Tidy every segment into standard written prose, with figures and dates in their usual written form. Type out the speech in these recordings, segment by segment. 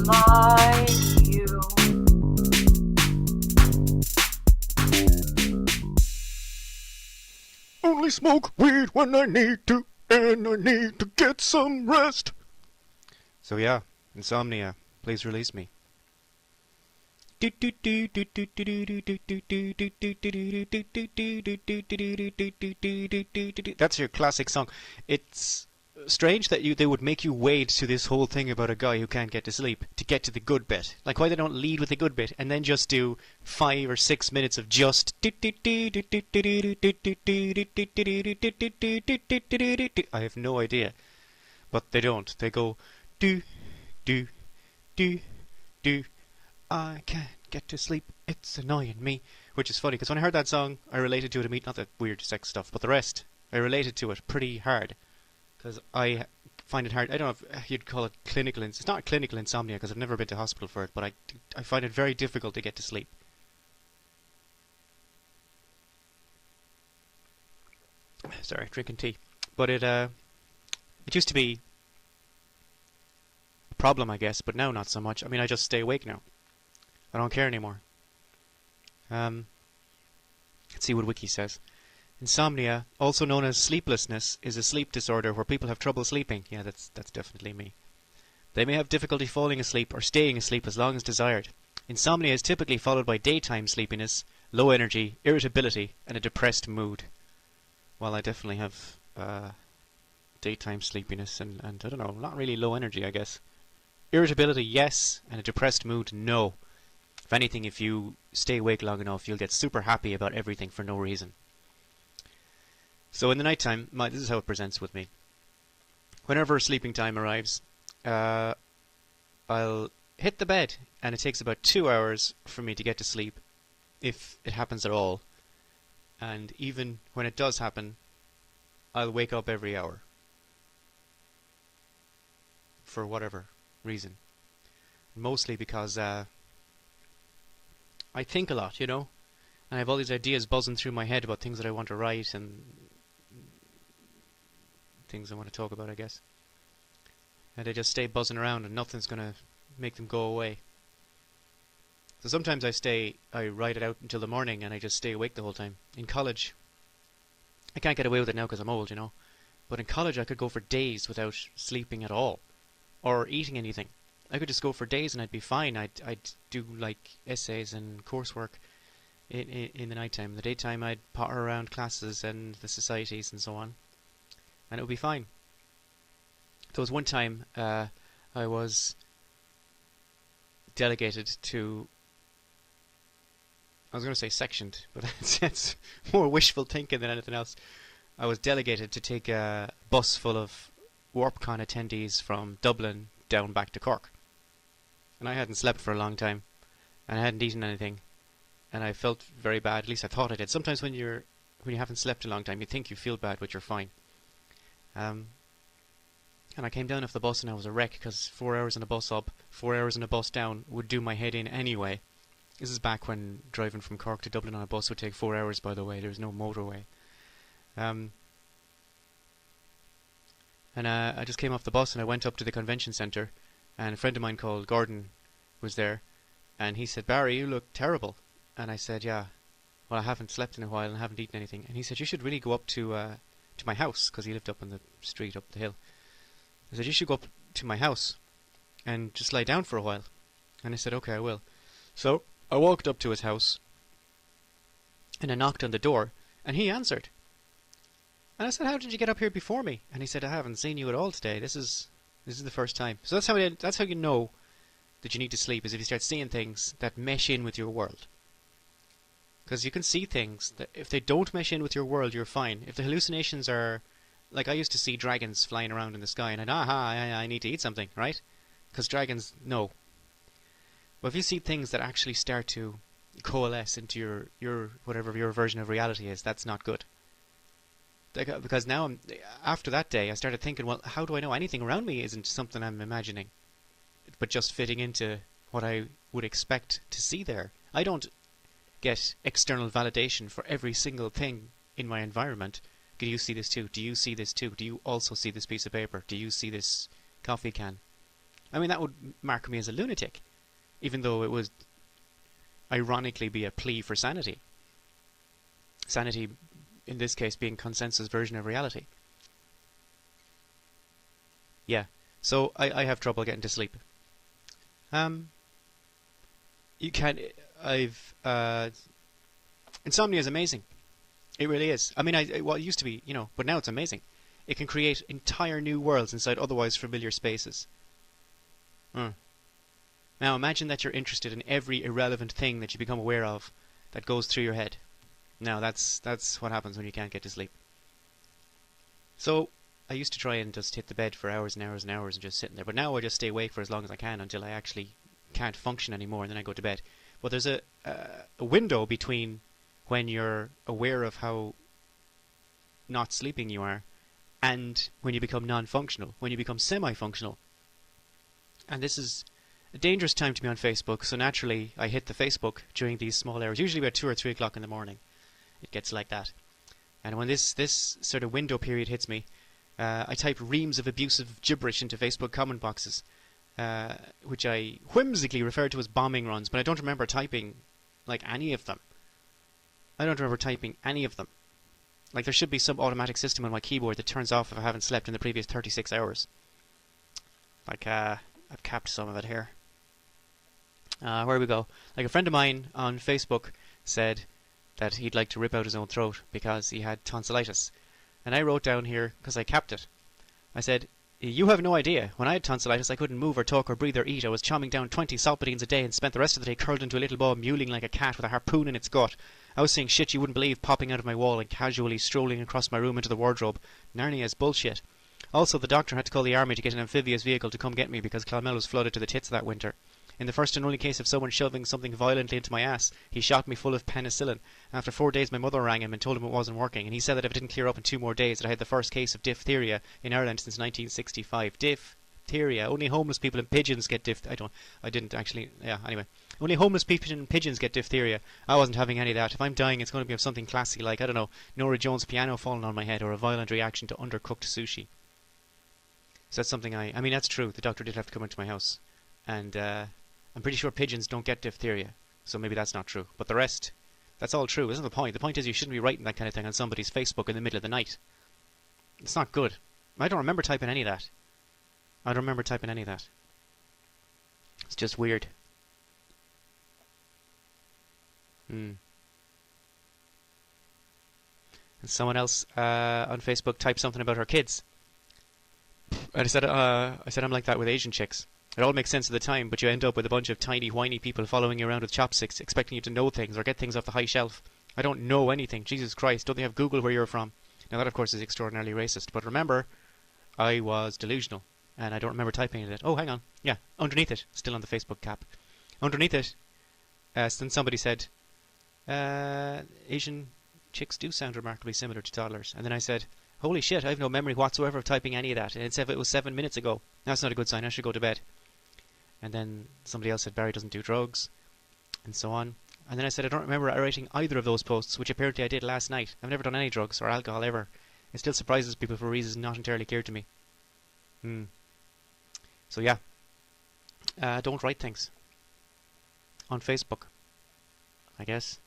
like you. Only smoke weed when I need to, and I need to get some rest. So yeah, Insomnia, please release me. That's your classic song. It's strange that they would make you wade to this whole thing about a guy who can't get to sleep to get to the good bit. Like why they don't lead with the good bit and then just do 5 or 6 minutes of just I have no idea. But they don't. They go do do do do I can't get to sleep, it's annoying me. Which is funny, because when I heard that song, I related to it, not the weird sex stuff, but the rest. I related to it pretty hard. Because I find it hard, I don't know if you'd call it clinical, it's not clinical insomnia, because I've never been to hospital for it, but I find it very difficult to get to sleep. Sorry, drinking tea. But it used to be a problem, I guess, but now not so much. I mean, I just stay awake now. I don't care anymore. Let's see what Wiki says. Insomnia, also known as sleeplessness, is a sleep disorder where people have trouble sleeping. Yeah, that's definitely me. They may have difficulty falling asleep or staying asleep as long as desired. Insomnia is typically followed by daytime sleepiness, low energy, irritability, and a depressed mood. Well, I definitely have daytime sleepiness and I don't know, not really low energy, I guess. Irritability, yes, and a depressed mood, no. If anything, if you stay awake long enough, you'll get super happy about everything for no reason. So in the night time, this is how it presents with me. Whenever sleeping time arrives, I'll hit the bed, and it takes about 2 hours for me to get to sleep, if it happens at all. And even when it does happen, I'll wake up every hour. For whatever reason. Mostly because I think a lot, you know, and I have all these ideas buzzing through my head about things that I want to write and things I want to talk about, I guess. And they just stay buzzing around and nothing's going to make them go away. So sometimes I write it out until the morning and I just stay awake the whole time. In college, I can't get away with it now because I'm old, you know, but in college I could go for days without sleeping at all or eating anything. I could just go for days and I'd be fine. I'd do like essays and coursework in the nighttime. In the daytime I'd potter around classes and the societies and so on. And it would be fine. There was one time I was delegated to... I was going to say sectioned, but that's more wishful thinking than anything else. I was delegated to take a bus full of WarpCon attendees from Dublin down back to Cork. And I hadn't slept for a long time, and I hadn't eaten anything, and I felt very bad. At least I thought I did. Sometimes when you haven't slept a long time, you think you feel bad, but you're fine. And I came down off the bus and I was a wreck because 4 hours in a bus up, 4 hours in a bus down would do my head in anyway. This is back when driving from Cork to Dublin on a bus would take 4 hours, by the way. There was no motorway. And I just came off the bus and I went up to the convention centre, and a friend of mine called Gordon was there, and he said, "Barry, you look terrible." And I said, "Yeah, well, I haven't slept in a while and haven't eaten anything." And he said, "You should really go up to my house," because he lived up on the street up the hill. I said, "You should go up to my house and just lie down for a while." And I said, "Okay, I will." So I walked up to his house and I knocked on the door and he answered. And I said, "How did you get up here before me?" And he said, "I haven't seen you at all today. This is the first time." So that's how you know that you need to sleep, is if you start seeing things that mesh in with your world. Because you can see things that if they don't mesh in with your world, you're fine. If the hallucinations are... Like, I used to see dragons flying around in the sky, and I need to eat something, right? Because dragons, no. But if you see things that actually start to coalesce into your whatever your version of reality is, that's not good. Because now, after that day, I started thinking, well, how do I know anything around me isn't something I'm imagining, but just fitting into what I would expect to see there? I don't get external validation for every single thing in my environment. Do you see this too? Do you see this too? Do you also see this piece of paper? Do you see this coffee can? I mean, that would mark me as a lunatic, even though it would ironically be a plea for sanity. Sanity, in this case, being consensus version of reality. Yeah. So I have trouble getting to sleep. Um, you can. I've Insomnia is amazing. It really is. I mean, well, it used to be, but now it's amazing. It can create entire new worlds inside otherwise familiar spaces. Now imagine that you're interested in every irrelevant thing that you become aware of that goes through your head. Now that's what happens when you can't get to sleep. So I used to try and just hit the bed for hours and hours and hours and just sitting there, but now I just stay awake for as long as I can until I actually can't function anymore, and then I go to bed. But there's a window between when you're aware of how not sleeping you are and when you become non-functional, when you become semi-functional. And this is a dangerous time to be on Facebook, so naturally I hit the Facebook during these small hours, usually about 2 or 3 o'clock in the morning. It gets like that. And when this sort of window period hits me, I type reams of abusive gibberish into Facebook comment boxes, which I whimsically refer to as bombing runs, but I don't remember typing like any of them. I don't remember typing any of them. Like, there should be some automatic system on my keyboard that turns off if I haven't slept in the previous 36 hours. Like, I've capped some of it here. Where we go? Like, a friend of mine on Facebook said that he'd like to rip out his own throat because he had tonsillitis. And I wrote down here, because I capped it, I said, "You have no idea. When I had tonsillitis, I couldn't move or talk or breathe or eat. I was chomping down 20 saltpeteins a day and spent the rest of the day curled into a little ball, mewling like a cat with a harpoon in its gut. I was seeing shit you wouldn't believe popping out of my wall and casually strolling across my room into the wardrobe. Narnia's bullshit. Also, the doctor had to call the army to get an amphibious vehicle to come get me because Clonmel was flooded to the tits that winter. In the first and only case of someone shoving something violently into my ass, he shot me full of penicillin. After 4 days, my mother rang him and told him it wasn't working, and he said that if it didn't clear up in 2 more days, that I had the first case of diphtheria in Ireland since 1965. Diphtheria. Only homeless people and pigeons get I didn't actually. Yeah, anyway. Only homeless people and pigeons get diphtheria. I wasn't having any of that. If I'm dying, it's going to be of something classy like, I don't know, Norah Jones' piano falling on my head or a violent reaction to undercooked sushi. So that's something I mean, that's true. The doctor did have to come into my house. And, I'm pretty sure pigeons don't get diphtheria, so maybe that's not true. But the rest, that's all true. Isn't the point? The point is you shouldn't be writing that kind of thing on somebody's Facebook in the middle of the night. It's not good. I don't remember typing any of that. It's just weird. And someone else on Facebook typed something about her kids. And I said I'm like that with Asian chicks. It all makes sense at the time, but you end up with a bunch of tiny, whiny people following you around with chopsticks, expecting you to know things or get things off the high shelf. I don't know anything. Jesus Christ, don't they have Google where you're from? Now that, of course, is extraordinarily racist, but remember, I was delusional, and I don't remember typing it. Oh, hang on. Yeah, underneath it, still on the Facebook cap. Underneath it, then somebody said, Asian chicks do sound remarkably similar to toddlers. And then I said, holy shit, I have no memory whatsoever of typing any of that. And it was 7 minutes ago. That's not a good sign. I should go to bed. And then somebody else said Barry doesn't do drugs, and so on. And then I said I don't remember writing either of those posts, which apparently I did last night. I've never done any drugs or alcohol ever. It still surprises people for reasons not entirely clear to me. So yeah, don't write things on Facebook, I guess.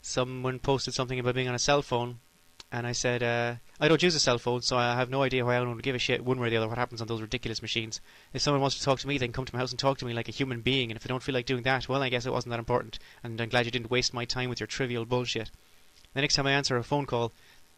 Someone posted something about being on a cell phone, and I said, I don't use a cell phone, so I have no idea why I don't give a shit one way or the other what happens on those ridiculous machines. If someone wants to talk to me, they can come to my house and talk to me like a human being, and if I don't feel like doing that, well, I guess it wasn't that important, and I'm glad you didn't waste my time with your trivial bullshit. The next time I answer a phone call,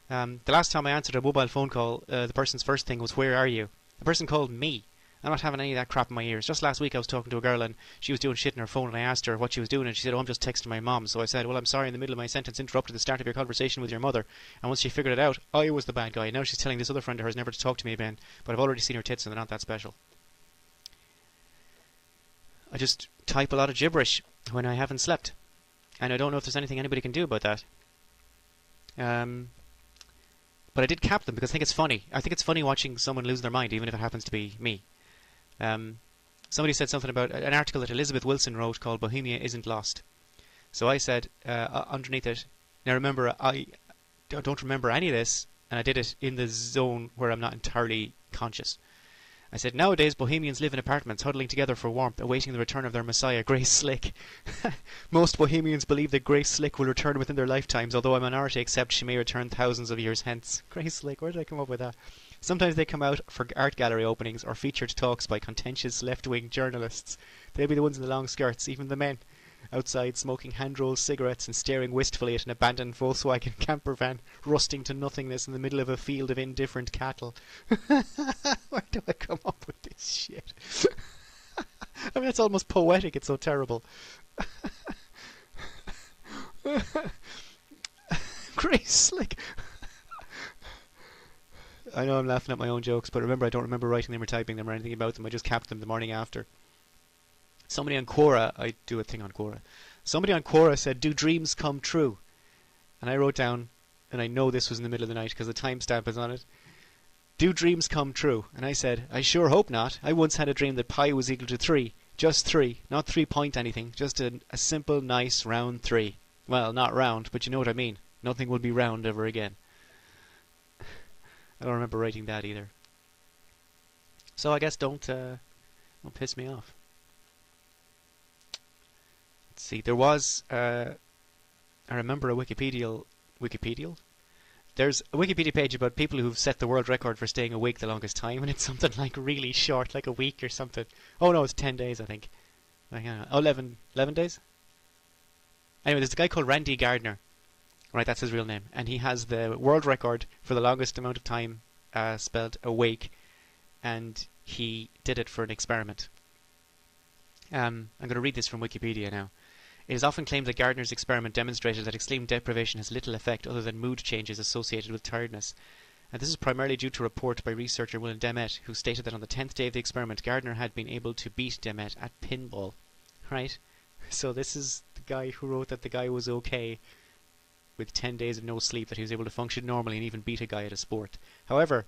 the last time I answered a mobile phone call, the person's first thing was, where are you? The person called me. I'm not having any of that crap in my ears. Just last week I was talking to a girl and she was doing shit on her phone, and I asked her what she was doing, and she said, oh, I'm just texting my mom. So I said, well, I'm sorry, in the middle of my sentence interrupted the start of your conversation with your mother. And once she figured it out, I was the bad guy. Now she's telling this other friend of hers never to talk to me again, but I've already seen her tits and they're not that special. I just type a lot of gibberish when I haven't slept, and I don't know if there's anything anybody can do about that. But I did cap them because I think it's funny. I think it's funny watching someone lose their mind, even if it happens to be me. Somebody said something about an article that Elizabeth Wilson wrote called Bohemia Isn't Lost. So I said underneath it, now remember, I don't remember any of this, and I did it in the zone where I'm not entirely conscious. I said, nowadays bohemians live in apartments, huddling together for warmth, awaiting the return of their messiah, Grace Slick. Most bohemians believe that Grace Slick will return within their lifetimes, although a minority accept she may return thousands of years hence. Grace Slick, where did I come up with that? Sometimes they come out for art gallery openings or featured talks by contentious left-wing journalists. They'll be the ones in the long skirts, even the men, outside smoking hand-rolled cigarettes and staring wistfully at an abandoned Volkswagen camper van rusting to nothingness in the middle of a field of indifferent cattle. Where do I come up with this shit? I mean, it's almost poetic, it's so terrible. Grace Slick. I know I'm laughing at my own jokes, but remember, I don't remember writing them or typing them or anything about them. I just capped them the morning after. Somebody on Quora, I do a thing on Quora. Somebody on Quora said, do dreams come true? And I wrote down, and I know this was in the middle of the night because the timestamp is on it. Do dreams come true? And I said, I sure hope not. I once had a dream that pi was equal to 3. Just 3. Not 3 point anything. Just a simple, nice, round 3. Well, not round, but you know what I mean. Nothing will be round ever again. I don't remember writing that either. So I guess don't piss me off. Let's see. There was I remember a Wikipedia. There's a Wikipedia page about people who've set the world record for staying awake the longest time, and it's something like really short, like a week or something. Oh no, it's 10 days, I think. Like, 11 days? Anyway, there's a guy called Randy Gardner. Right, that's his real name. And he has the world record for the longest amount of time spelled awake, and he did it for an experiment. I'm going to read this from Wikipedia now. It is often claimed that Gardner's experiment demonstrated that extreme deprivation has little effect other than mood changes associated with tiredness. And this is primarily due to a report by researcher William Dement, who stated that on the 10th day of the experiment, Gardner had been able to beat Dement at pinball. Right? So this is the guy who wrote that the guy was okay with 10 days of no sleep, that he was able to function normally and even beat a guy at a sport. However,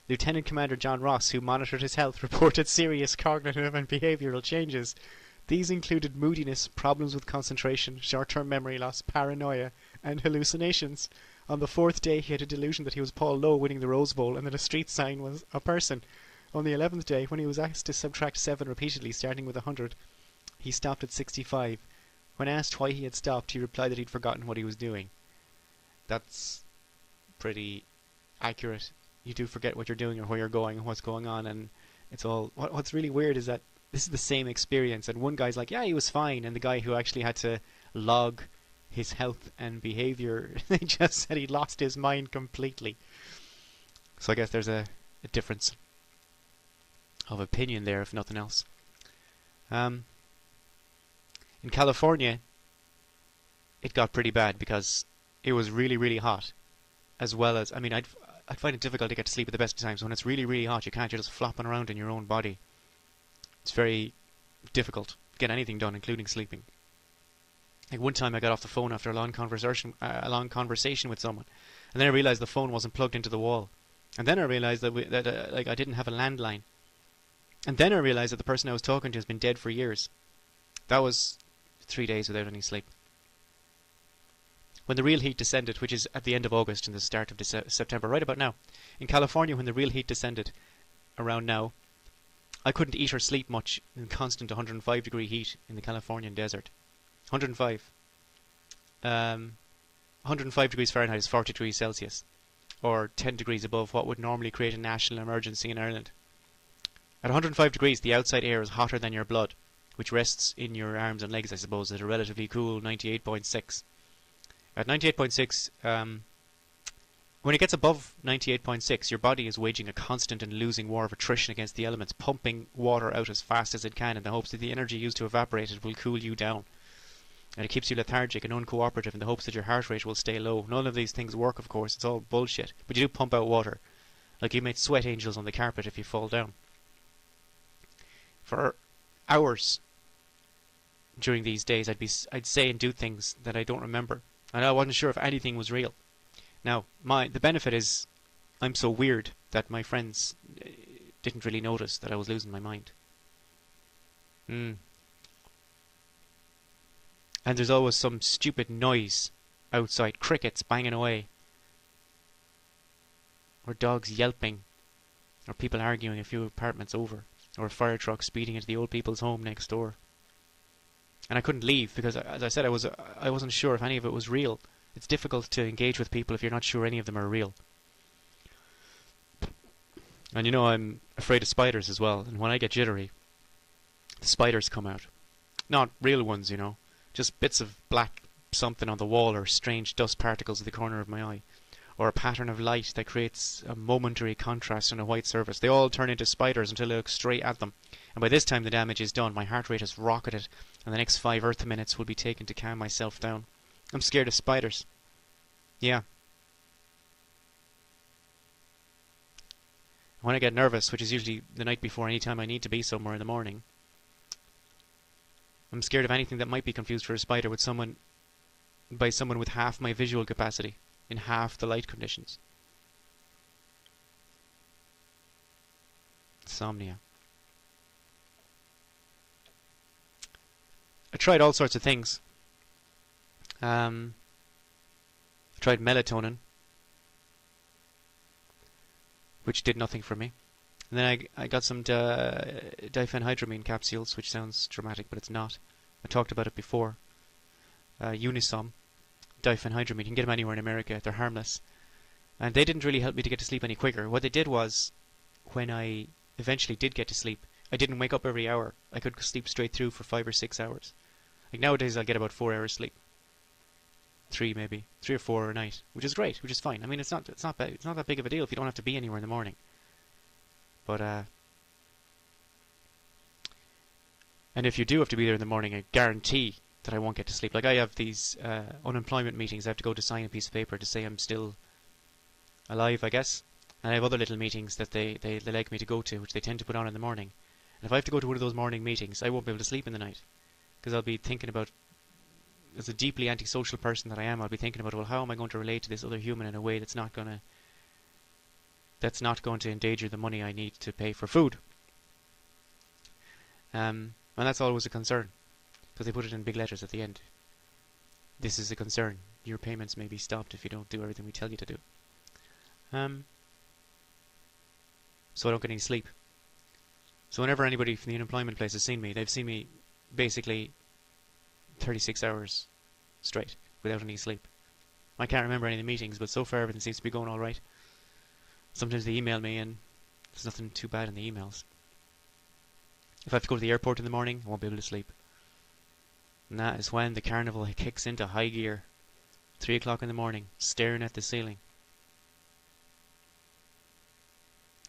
Lieutenant Commander John Ross, who monitored his health, reported serious cognitive and behavioural changes. These included moodiness, problems with concentration, short-term memory loss, paranoia, and hallucinations. On the 4th day, he had a delusion that he was Paul Lowe winning the Rose Bowl and that a street sign was a person. On the 11th day, when he was asked to subtract 7 repeatedly, starting with 100, he stopped at 65. When asked why he had stopped, he replied that he'd forgotten what he was doing. That's pretty accurate. You do forget what you're doing or where you're going and what's going on, and it's all... What's really weird is that this is the same experience, and one guy's like, yeah, he was fine, and the guy who actually had to log his health and behaviour, they just said he lost his mind completely. So I guess there's a difference of opinion there, if nothing else. In California, it got pretty bad because it was really, really hot, as well as, I mean, I'd find it difficult to get to sleep at the best of times. When it's really, really hot, you can't. You're just flopping around in your own body. It's very difficult to get anything done, including sleeping. Like one time I got off the phone after a long conversation with someone, and then I realised the phone wasn't plugged into the wall. And then I realised that I didn't have a landline. And then I realised that the person I was talking to has been dead for years. That was 3 days without any sleep. When the real heat descended, which is at the end of August and the start of September, right about now. In California, when the real heat descended, around now, I couldn't eat or sleep much in constant 105 degree heat in the Californian desert. 105. 105 degrees Fahrenheit is 40 degrees Celsius, or 10 degrees above what would normally create a national emergency in Ireland. At 105 degrees, the outside air is hotter than your blood, which rests in your arms and legs, I suppose, at a relatively cool 98.6. At 98.6, when it gets above 98.6, your body is waging a constant and losing war of attrition against the elements, pumping water out as fast as it can in the hopes that the energy used to evaporate it will cool you down. And it keeps you lethargic and uncooperative in the hopes that your heart rate will stay low. None of these things work, of course. It's all bullshit. But you do pump out water. Like you made sweat angels on the carpet if you fall down. For hours during these days, I'd say and do things that I don't remember. And I wasn't sure if anything was real. Now, the benefit is I'm so weird that my friends didn't really notice that I was losing my mind. And there's always some stupid noise outside, crickets banging away, or dogs yelping, or people arguing a few apartments over, or a fire truck speeding into the old people's home next door. And I couldn't leave because, as I said, I wasn't sure if any of it was real. It's difficult to engage with people if you're not sure any of them are real. And you know, I'm afraid of spiders as well, and when I get jittery, the spiders come out. Not real ones, you know, just bits of black something on the wall, or strange dust particles at the corner of my eye, or a pattern of light that creates a momentary contrast on a white surface. They all turn into spiders until I look straight at them. And by this time the damage is done. My heart rate has rocketed, and the next 5 Earth minutes will be taken to calm myself down. I'm scared of spiders. Yeah. When I get nervous, which is usually the night before any time I need to be somewhere in the morning, I'm scared of anything that might be confused for a spider with someone with half my visual capacity in half the light conditions. Insomnia. I tried all sorts of things. I tried melatonin, which did nothing for me. And then I got some diphenhydramine capsules, which sounds dramatic, but it's not. I talked about it before. Unisom, diphenhydramine. You can get them anywhere in America. They're harmless. And they didn't really help me to get to sleep any quicker. What they did was, when I eventually did get to sleep, I didn't wake up every hour. I could sleep straight through for 5 or 6 hours. Like nowadays I'll get about 4 hours sleep. 3 maybe. 3 or 4 a night. Which is great, which is fine. I mean, it's not that big of a deal if you don't have to be anywhere in the morning. But and if you do have to be there in the morning, I guarantee that I won't get to sleep. Like I have these unemployment meetings. I have to go to sign a piece of paper to say I'm still alive, I guess. And I have other little meetings that they like me to go to, which they tend to put on in the morning. And if I have to go to one of those morning meetings, I won't be able to sleep in the night. Because I'll be thinking about, as a deeply antisocial person that I am, I'll be thinking about, well, how am I going to relate to this other human in a way that's not going to endanger the money I need to pay for food. And that's always a concern, because they put it in big letters at the end. This is a concern. Your payments may be stopped if you don't do everything we tell you to do. So I don't get any sleep. So whenever anybody from the unemployment place has seen me, they've seen me basically 36 hours straight without any sleep. I can't remember any of the meetings, but so far everything seems to be going all right. Sometimes they email me and there's nothing too bad in the emails. If I have to go to the airport in the morning, I won't be able to sleep. And that is when the carnival kicks into high gear. 3 o'clock in the morning, staring at the ceiling.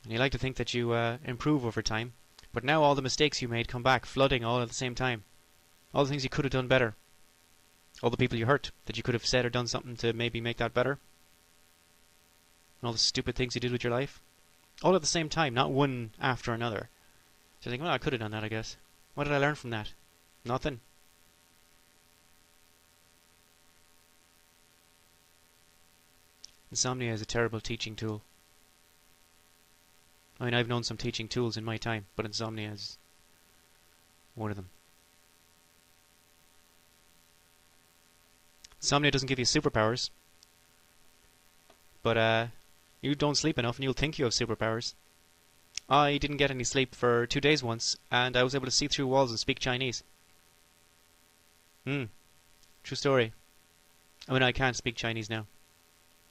And you like to think that you improve over time, but now all the mistakes you made come back, flooding all at the same time. All the things you could have done better. All the people you hurt, that you could have said or done something to maybe make that better. And all the stupid things you did with your life. All at the same time, not one after another. So you think, well, I could have done that, I guess. What did I learn from that? Nothing. Insomnia is a terrible teaching tool. I mean, I've known some teaching tools in my time, but insomnia is one of them. Insomnia doesn't give you superpowers, but you don't sleep enough and you'll think you have superpowers. I didn't get any sleep for 2 days once, and I was able to see through walls and speak Chinese. True story. I mean, I can't speak Chinese now,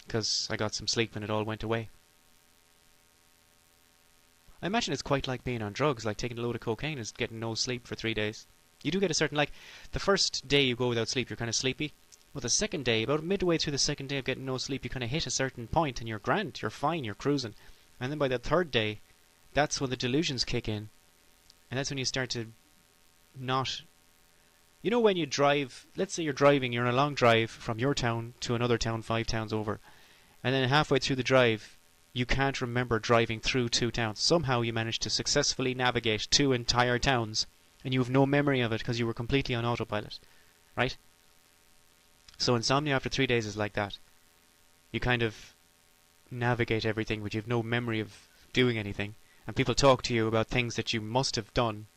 because I got some sleep and it all went away. I imagine it's quite like being on drugs, like taking a load of cocaine and getting no sleep for 3 days. You do get a certain, like, the first day you go without sleep, you're kind of sleepy. But the second day, about midway through the second day of getting no sleep, you kind of hit a certain point and you're grand, you're fine, you're cruising. And then by the third day, that's when the delusions kick in. And that's when you start to not... You know when you drive, let's say you're driving, you're on a long drive from your town to another town 5 towns over. And then halfway through the drive, you can't remember driving through 2 towns. Somehow you managed to successfully navigate 2 entire towns. And you have no memory of it because you were completely on autopilot. Right? So insomnia after 3 days is like that. You kind of navigate everything, but you have no memory of doing anything. And people talk to you about things that you must have done,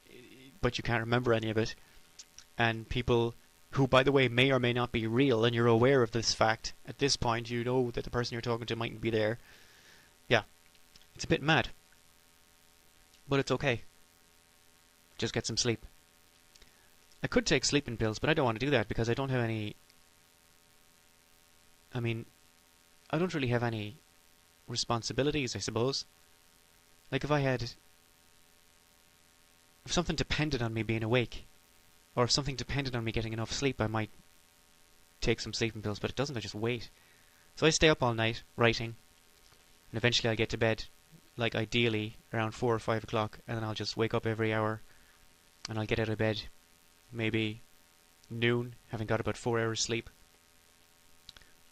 but you can't remember any of it. And people who, by the way, may or may not be real, and you're aware of this fact. At this point, you know that the person you're talking to mightn't be there. Yeah, it's a bit mad. but it's okay. Just get some sleep. I could take sleeping pills, but I don't want to do that because I don't have any. I mean, I don't really have any responsibilities, I suppose. Like if something depended on me being awake, or if something depended on me getting enough sleep, I might take some sleeping pills, but it doesn't. I just wait. So I stay up all night writing, and eventually I'll get to bed, like ideally around 4 or 5 o'clock, and then I'll just wake up every hour, and I'll get out of bed maybe noon, having got about 4 hours sleep,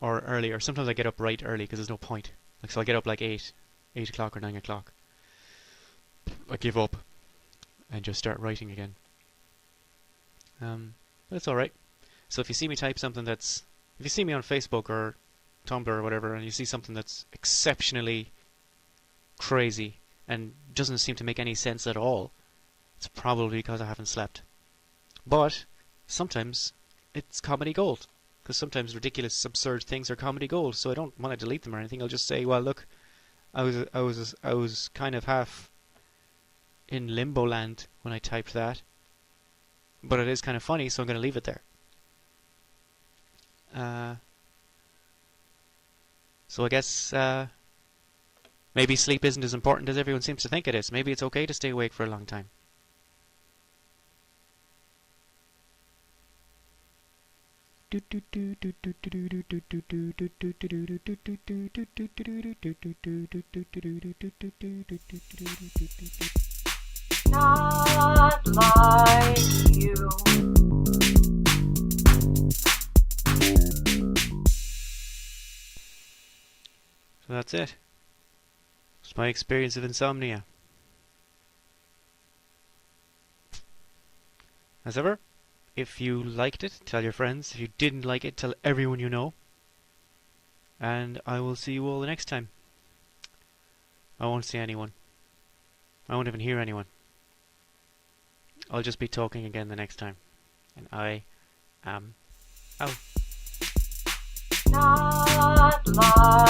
or earlier. Sometimes I get up right early because there's no point. Like, so I get up like 8 o'clock or 9 o'clock. I give up and just start writing again. But it's alright. So if you see me type something if you see me on Facebook or Tumblr or whatever, and you see something that's exceptionally crazy and doesn't seem to make any sense at all, it's probably because I haven't slept. But sometimes it's comedy gold, because sometimes ridiculous, absurd things are comedy gold. So I don't want to delete them or anything. I'll just say, well, look, I was kind of half in limbo land when I typed that, but it is kind of funny, so I'm going to leave it there. So I guess maybe sleep isn't as important as everyone seems to think it is. Maybe it's okay to stay awake for a long time. Not like you. So that's it. It's my experience of insomnia. As ever, if you liked it, tell your friends. If you didn't like it, tell everyone you know. And I will see you all the next time. I won't see anyone. I won't even hear anyone. I'll just be talking again the next time. And I am out. Not like